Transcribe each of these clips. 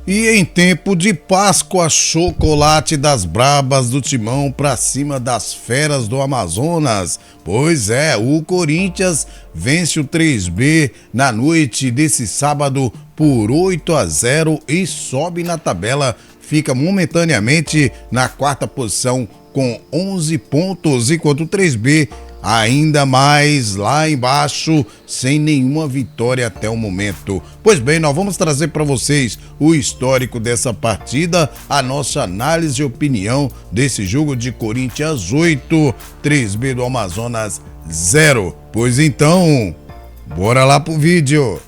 E em tempo de Páscoa, chocolate das brabas do Timão pra cima das feras do Amazonas. Pois é, o Corinthians vence o 3B na noite desse sábado por 8-0 e sobe na tabela. Fica momentaneamente na quarta posição com 11 pontos, enquanto o 3B ainda mais lá embaixo, sem nenhuma vitória até o momento. Pois bem, nós vamos trazer para vocês o histórico dessa partida, a nossa análise e opinião desse jogo de Corinthians 8, 3B do Amazonas 0. Pois então, bora lá pro vídeo.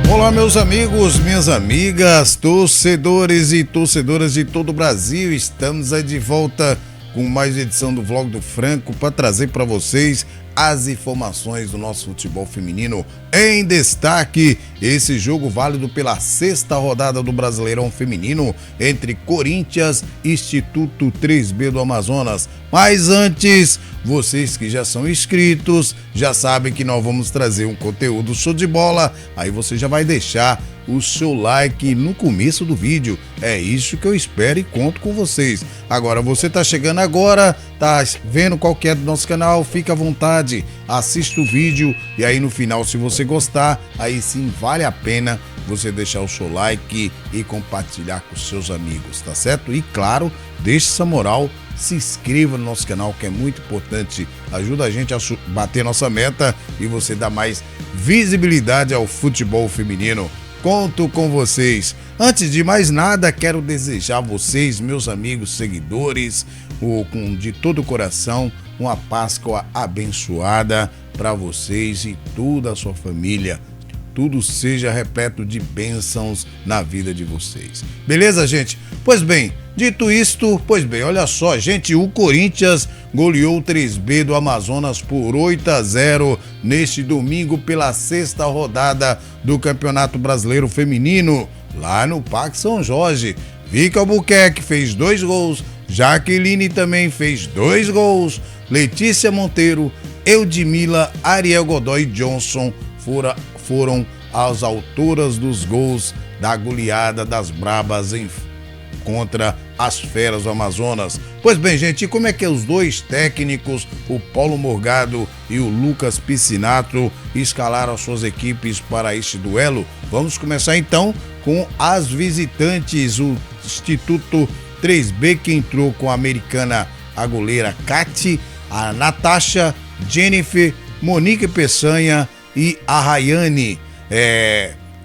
Olá, meus amigos, minhas amigas, torcedores e torcedoras de todo o Brasil. Estamos aí de volta com mais edição do Vlog do Franco para trazer para vocês as informações do nosso futebol feminino em destaque. Esse jogo válido pela sexta rodada do Brasileirão Feminino entre Corinthians e Instituto 3B do Amazonas. Mas antes, vocês que já são inscritos, já sabem que nós vamos trazer um conteúdo show de bola. Aí você já vai deixar o seu like no começo do vídeo. É isso que eu espero e conto com vocês. Agora, você tá chegando agora, tá vendo qual que é do nosso canal, fica à vontade, assista o vídeo e aí no final, se você gostar, aí sim vale a pena você deixar o seu like e compartilhar com seus amigos, tá certo? E claro, deixe essa moral, se inscreva no nosso canal, que é muito importante, ajuda a gente a bater nossa meta e você dá mais visibilidade ao futebol feminino. Conto com vocês. Antes de mais nada, quero desejar a vocês, meus amigos seguidores, de todo o coração, uma Páscoa abençoada para vocês e toda a sua família. Tudo seja repleto de bênçãos na vida de vocês. Beleza, gente? Pois bem, dito isto, olha só, gente, o Corinthians goleou o 3B do Amazonas por 8-0 neste domingo pela sexta rodada do Campeonato Brasileiro Feminino, lá no Parque São Jorge. Vicky Albuquerque fez 2 gols, Jaqueline também fez 2 gols, Letícia Monteiro, Eudmila, Ariel Godoy Johnson foram as autoras dos gols da goleada das brabas contra as feras do Amazonas. Pois bem, gente, e como é que os dois técnicos, o Paulo Morgado e o Lucas Piscinato, escalaram as suas equipes para este duelo? Vamos começar então com as visitantes, o Instituto 3B, que entrou com a americana, a goleira Kati, a Natasha, Jennifer, Monique Peçanha e a Rayane,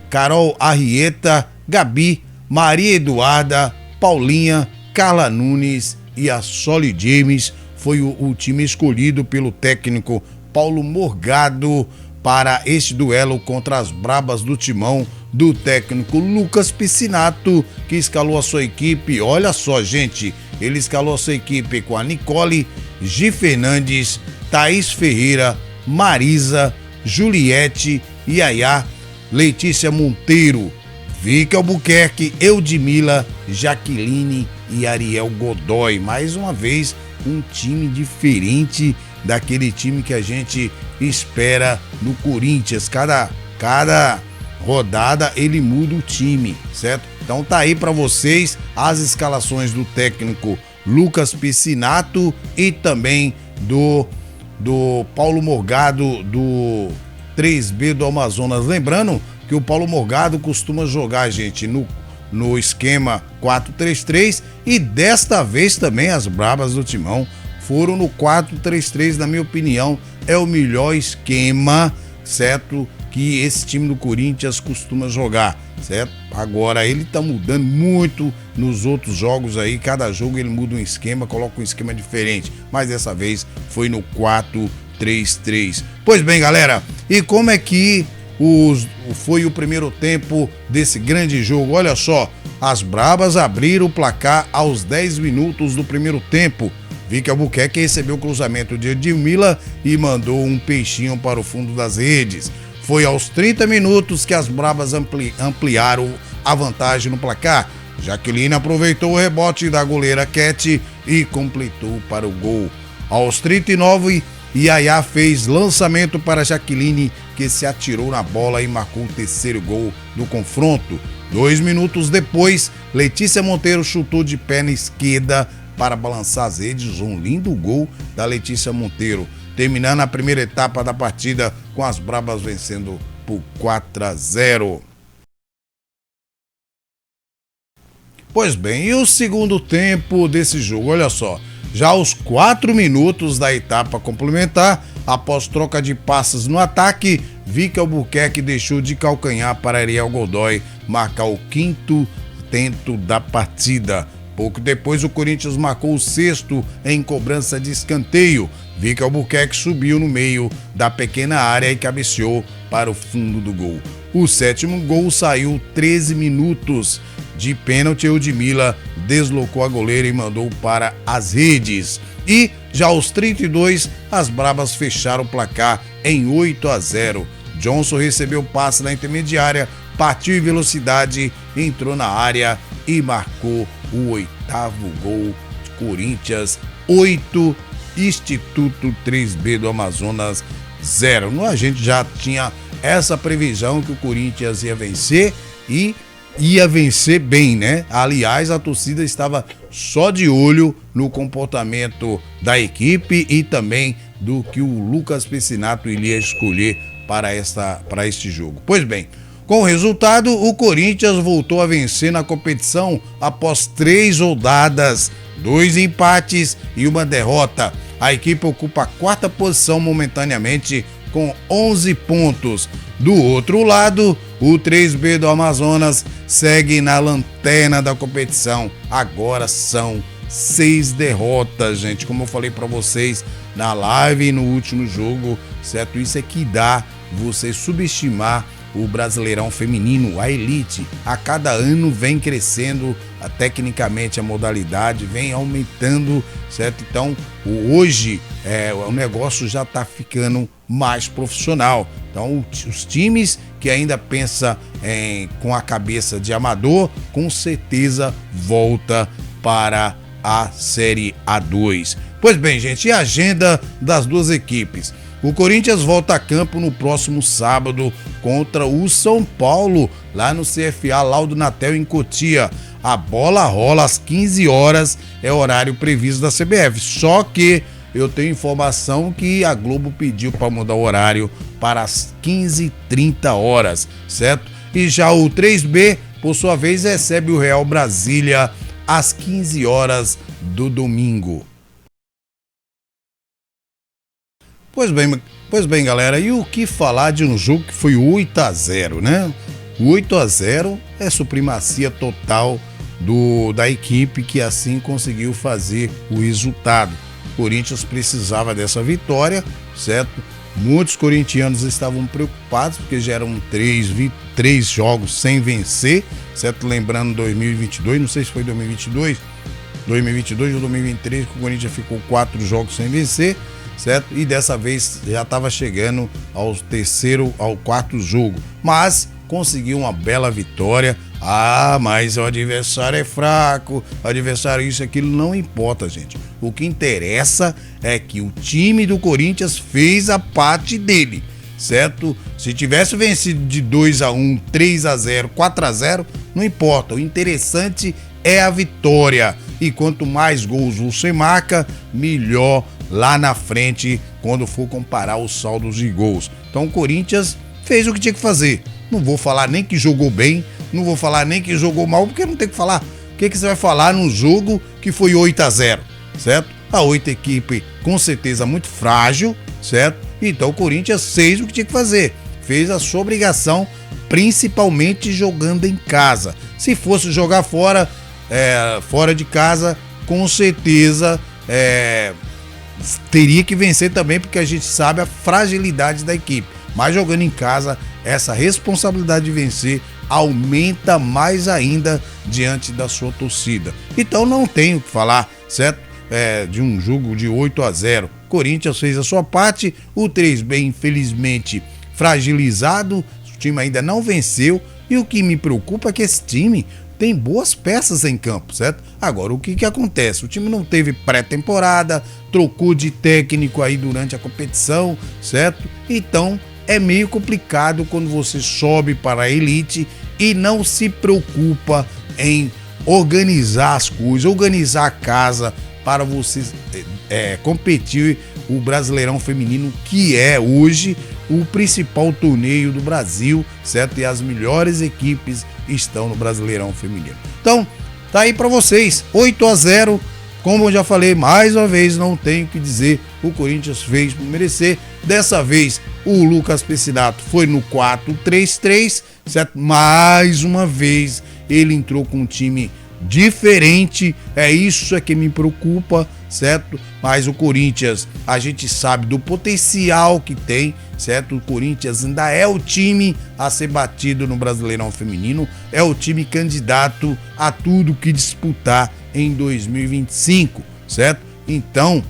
Carol Arrieta, Gabi, Maria Eduarda, Paulinha, Carla Nunes e a Soli James. Foi o time escolhido pelo técnico Paulo Morgado para este duelo contra as brabas do Timão do técnico Lucas Piscinato, que escalou a sua equipe. Olha só, gente, ele escalou a sua equipe com a Nicole, Gi Fernandes, Thaís Ferreira, Marisa, Juliette, Yaya, Letícia Monteiro, Vicky Albuquerque, Eudmila, Jaqueline e Ariel Godoy. Mais uma vez, um time diferente daquele time que a gente espera no Corinthians. Cada rodada ele muda o time, certo? Então tá aí para vocês as escalações do técnico Lucas Piscinato e também do Paulo Morgado do 3B do Amazonas. Lembrando que o Paulo Morgado costuma jogar, gente, no esquema 4-3-3 e desta vez também as brabas do Timão foram no 4-3-3, na minha opinião, é o melhor esquema, certo? Que esse time do Corinthians costuma jogar, certo? Agora ele tá mudando muito nos outros jogos aí, cada jogo ele muda um esquema, coloca um esquema diferente, mas dessa vez foi no 4-3-3. Pois bem, galera, e como é que foi o primeiro tempo desse grande jogo? Olha só, As Brabas abriram o placar aos 10 minutos do primeiro tempo. Vicky Albuquerque recebeu o cruzamento de Edmila e mandou um peixinho para o fundo das redes. Foi aos 30 minutos que as Brabas ampliaram a vantagem no placar. Jaqueline aproveitou o rebote da goleira Cat e completou para o gol. Aos 39, Yaya fez lançamento para Jaqueline, que se atirou na bola e marcou o terceiro gol do confronto. 2 minutos depois, Letícia Monteiro chutou de perna esquerda para balançar as redes. Um lindo gol da Letícia Monteiro, terminando a primeira etapa da partida com as Brabas vencendo por 4-0. Pois bem, e o segundo tempo desse jogo? Olha só, já aos 4 minutos da etapa complementar, após troca de passes no ataque, Vicky Albuquerque deixou de calcanhar para Ariel Godoy marcar o 5º tento da partida. Pouco depois, o Corinthians marcou o 6º em cobrança de escanteio. Vicky Albuquerque subiu no meio da pequena área e cabeceou para o fundo do gol. O 7º gol saiu 13 minutos de pênalti. Eudmila deslocou a goleira e mandou para as redes. E já aos 32, as Brabas fecharam o placar em 8-0. Johnson recebeu passe na intermediária, partiu em velocidade, entrou na área e marcou o 8º gol de Corinthians 8, Instituto 3B do Amazonas 0. A gente já tinha essa previsão que o Corinthians ia vencer e ia vencer bem, né? Aliás, a torcida estava só de olho no comportamento da equipe e também do que o Lucas Piscinato iria escolher para este jogo. Pois bem, com o resultado, o Corinthians voltou a vencer na competição após 3 rodadas, 2 empates e uma derrota. A equipe ocupa a 4ª posição momentaneamente com 11 pontos. Do outro lado, o 3B do Amazonas segue na lanterna da competição. Agora são 6 derrotas, gente. Como eu falei para vocês na live e no último jogo, certo? Isso é que dá você subestimar o Brasileirão Feminino, a elite. A cada ano vem crescendo tecnicamente a modalidade, vem aumentando, certo? Então, hoje o negócio já está ficando mais profissional. Então, os times que ainda pensam com a cabeça de amador, com certeza volta para a Série A2. Pois bem, gente, e a agenda das duas equipes? O Corinthians volta a campo no próximo sábado contra o São Paulo, lá no CFA Laudo Natel, em Cotia. A bola rola às 15 horas, é horário previsto da CBF. Só que eu tenho informação que a Globo pediu para mudar o horário para as 15h30, certo? E já o 3B, por sua vez, recebe o Real Brasília às 15 horas do domingo. Pois bem, galera, e o que falar de um jogo que foi 8-0, né? 8-0 é supremacia total da equipe que assim conseguiu fazer o resultado. O Corinthians precisava dessa vitória, certo? Muitos corintianos estavam preocupados porque já eram 3 jogos sem vencer, certo? Lembrando 2022, não sei se foi 2022 ou 2023, que o Corinthians ficou 4 jogos sem vencer, certo? E dessa vez já estava chegando ao 4º jogo, mas conseguiu uma bela vitória. Mas o adversário é fraco, o adversário isso e aquilo, não importa, gente. O que interessa é que o time do Corinthians fez a parte dele, certo? Se tivesse vencido de 2-1, 3-0, 4-0, não importa. O interessante é a vitória. E quanto mais gols você marca, melhor lá na frente, quando for comparar os saldos de gols. Então o Corinthians fez o que tinha que fazer. Não vou falar nem que jogou bem, não vou falar nem que jogou mal, porque não tem que falar. O que você vai falar num jogo que foi 8-0, certo? A 8 equipe com certeza muito frágil, certo? Então o Corinthians fez o que tinha que fazer. Fez a sua obrigação, principalmente jogando em casa. Se fosse jogar fora de casa, com certeza teria que vencer também, porque a gente sabe a fragilidade da equipe. Mas jogando em casa, essa responsabilidade de vencer aumenta mais ainda diante da sua torcida. Então não tenho o que falar, certo? De um jogo de 8-0. Corinthians fez a sua parte, o 3B infelizmente fragilizado, o time ainda não venceu, e o que me preocupa é que esse time tem boas peças em campo, certo? Agora, o que acontece? O time não teve pré-temporada, trocou de técnico aí durante a competição, certo? Então, é meio complicado quando você sobe para a elite e não se preocupa em organizar as coisas, organizar a casa para você competir o Brasileirão Feminino, que é hoje o principal torneio do Brasil, certo? E as melhores equipes estão no Brasileirão Feminino. Então, tá aí para vocês, 8-0, como eu já falei, mais uma vez, não tenho o que dizer, o Corinthians fez por merecer. Dessa vez, o Lucas Piscinato foi no 4-3-3, certo? Mais uma vez, ele entrou com um time diferente, isso que me preocupa, certo? Mas o Corinthians, a gente sabe do potencial que tem, certo? O Corinthians ainda é o time a ser batido no Brasileirão Feminino, é o time candidato a tudo que disputar em 2025, certo? Então,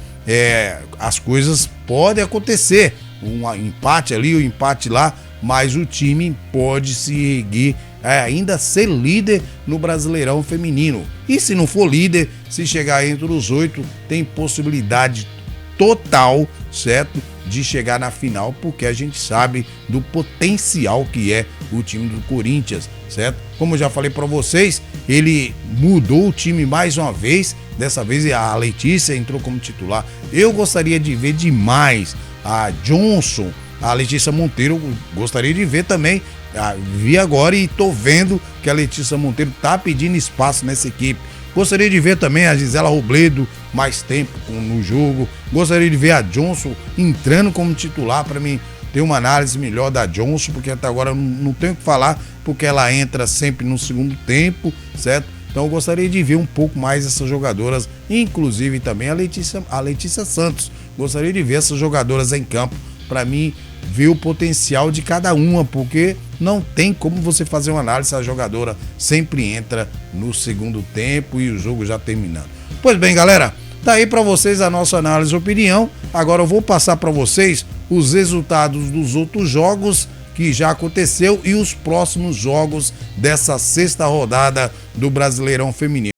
as coisas podem acontecer, um empate ali, um empate lá, mas o time pode se erguer, ainda ser líder no Brasileirão Feminino. E se não for líder, se chegar entre os 8, tem possibilidade total, certo? De chegar na final, porque a gente sabe do potencial que é o time do Corinthians, certo? Como eu já falei para vocês, ele mudou o time mais uma vez, dessa vez a Letícia entrou como titular. Eu gostaria de ver demais a Johnson, a Letícia Monteiro, gostaria de ver também. Vi agora e tô vendo que a Letícia Monteiro tá pedindo espaço nessa equipe. Gostaria de ver também a Gisela Robledo mais tempo no jogo. Gostaria de ver a Johnson entrando como titular para mim ter uma análise melhor da Johnson, porque até agora eu não tenho o que falar, porque ela entra sempre no segundo tempo, certo? Então eu gostaria de ver um pouco mais essas jogadoras, inclusive também a Letícia Santos. Gostaria de ver essas jogadoras em campo para mim ver o potencial de cada uma, porque não tem como você fazer uma análise, a jogadora sempre entra no segundo tempo e o jogo já terminando. Pois bem, galera, tá aí para vocês a nossa análise e opinião. Agora eu vou passar para vocês os resultados dos outros jogos que já aconteceu e os próximos jogos dessa sexta rodada do Brasileirão Feminino.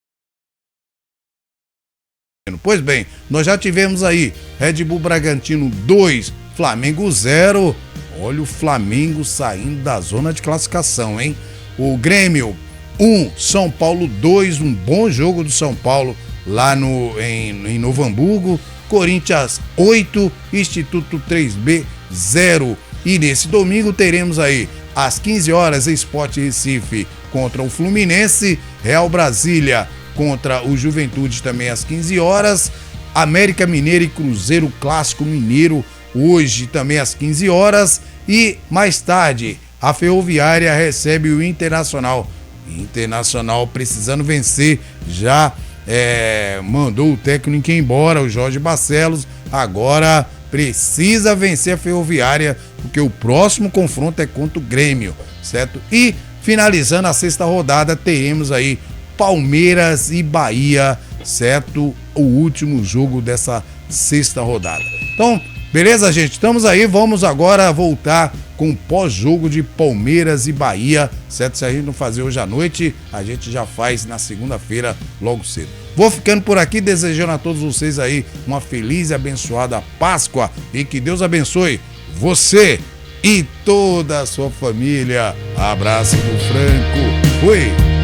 Pois bem, nós já tivemos aí Red Bull Bragantino 2, Flamengo 0. Olha o Flamengo saindo da zona de classificação, hein? O Grêmio 1, São Paulo 2, um bom jogo do São Paulo lá em Novo Hamburgo. Corinthians 8, Instituto 3B 0. E nesse domingo teremos aí às 15 horas Sport Recife contra o Fluminense, Real Brasília contra o Juventude também às 15 horas, América Mineiro e Cruzeiro Clássico Mineiro hoje também às 15 horas e mais tarde a Ferroviária recebe o Internacional. Internacional precisando vencer, já mandou o técnico embora, o Jorge Barcelos, agora precisa vencer a Ferroviária, porque o próximo confronto é contra o Grêmio, certo? E finalizando a sexta rodada, teremos aí Palmeiras e Bahia, certo? O último jogo dessa sexta rodada. Então, beleza, gente? Estamos aí, vamos agora voltar com o pós-jogo de Palmeiras e Bahia, certo? Se a gente não fazer hoje à noite, a gente já faz na segunda-feira logo cedo. Vou ficando por aqui, desejando a todos vocês aí uma feliz e abençoada Páscoa e que Deus abençoe você e toda a sua família. Abraço do Franco. Fui!